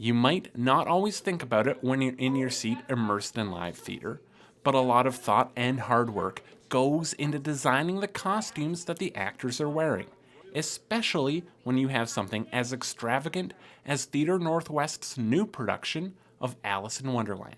You might not always think about it when you're in your seat immersed in live theater, but a lot of thought and hard work goes into designing the costumes that the actors are wearing, especially when you have something as extravagant as Theatre Northwest's new production of Alice in Wonderland.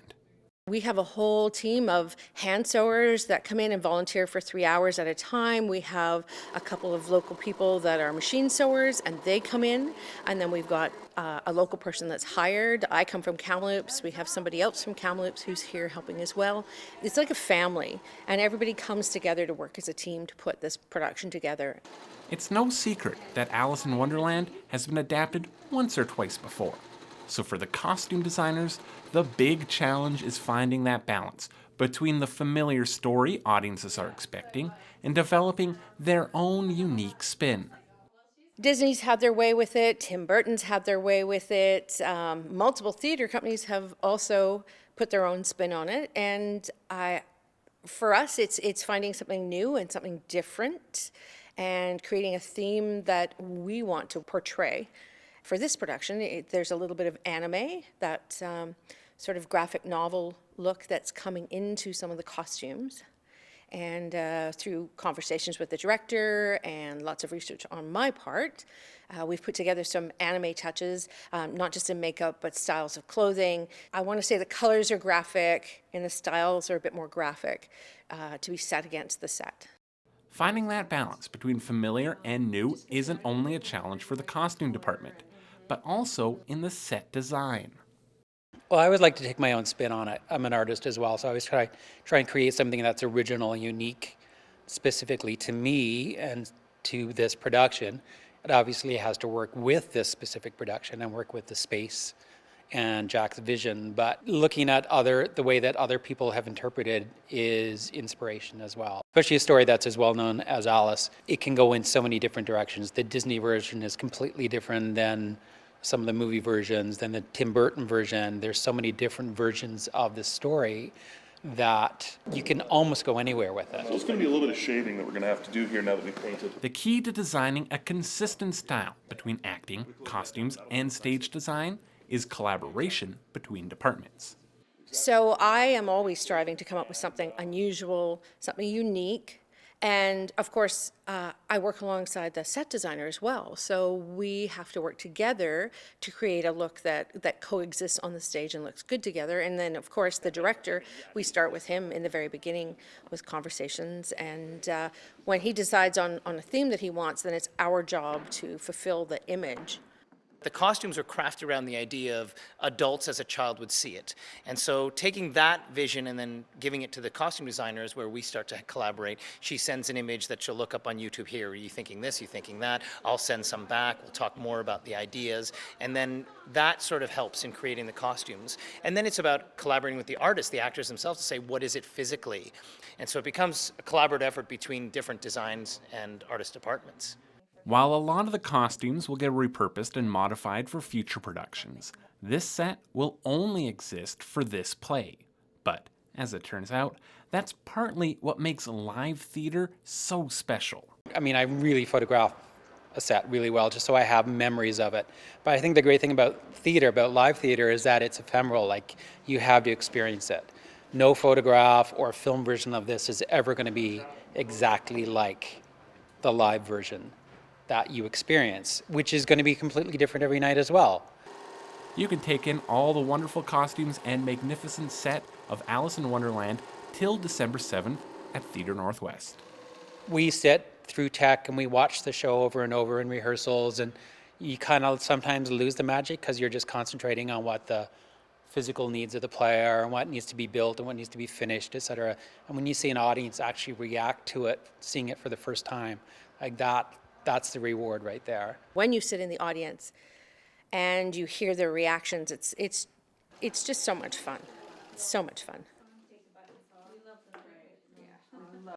We have a whole team of hand sewers that come in and volunteer for 3 hours at a time. We have a couple of local people that are machine sewers and they come in. And then we've got a local person that's hired. I come from Kamloops. We have somebody else from Kamloops who's here helping as well. It's like a family, and everybody comes together to work as a team to put this production together. It's no secret that Alice in Wonderland has been adapted once or twice before. So for the costume designers, the big challenge is finding that balance between the familiar story audiences are expecting and developing their own unique spin. Disney's had their way with it. Tim Burton's had their way with it. Multiple theater companies have also put their own spin on it. And for us, it's finding something new and something different and creating a theme that we want to portray. For this production, there's a little bit of anime, that sort of graphic novel look that's coming into some of the costumes. And through conversations with the director and lots of research on my part, we've put together some anime touches, not just in makeup, but styles of clothing. I want to say the colors are graphic and the styles are a bit more graphic to be set against the set. Finding that balance between familiar and new isn't only a challenge for the costume department, but also in the set design. Well, I always like to take my own spin on it. I'm an artist as well, so I always try and create something that's original, unique, specifically to me and to this production. It obviously has to work with this specific production and work with the space and Jack's vision, but looking at the way that other people have interpreted is inspiration as well. Especially a story that's as well known as Alice. It can go in so many different directions. The Disney version is completely different than some of the movie versions, than the Tim Burton version. There's so many different versions of the story that you can almost go anywhere with it. So it's going to be a little bit of shading that we're going to have to do here now that we've painted. The key to designing a consistent style between acting, costumes, and stage design is collaboration between departments. So I am always striving to come up with something unusual, something unique. And of course, I work alongside the set designer as well. So we have to work together to create a look that coexists on the stage and looks good together. And then, of course, the director, we start with him in the very beginning with conversations. And when he decides on a theme that he wants, then it's our job to fulfill the image. The costumes are crafted around the idea of adults as a child would see it. And so taking that vision and then giving it to the costume designers where we start to collaborate. She sends an image that she'll look up on YouTube here. Are you thinking this? Are you thinking that? I'll send some back. We'll talk more about the ideas. And then that sort of helps in creating the costumes. And then it's about collaborating with the artists, the actors themselves, to say, what is it physically? And so it becomes a collaborative effort between different designs and artist departments. While a lot of the costumes will get repurposed and modified for future productions, this set will only exist for this play. But, as it turns out, that's partly what makes live theater so special. I mean, I really photograph a set really well just so I have memories of it. But I think the great thing about theater, about live theater, is that it's ephemeral. Like, you have to experience it. No photograph or film version of this is ever going to be exactly like the live version that you experience, which is going to be completely different every night as well. You can take in all the wonderful costumes and magnificent set of Alice in Wonderland till December 7th at Theatre Northwest. We sit through tech and we watch the show over and over in rehearsals, and you kind of sometimes lose the magic because you're just concentrating on what the physical needs of the player and what needs to be built and what needs to be finished, etc. And when you see an audience actually react to it, seeing it for the first time, like that's the reward right there. When you sit in the audience and you hear their reactions, it's just so much fun. It's so much fun.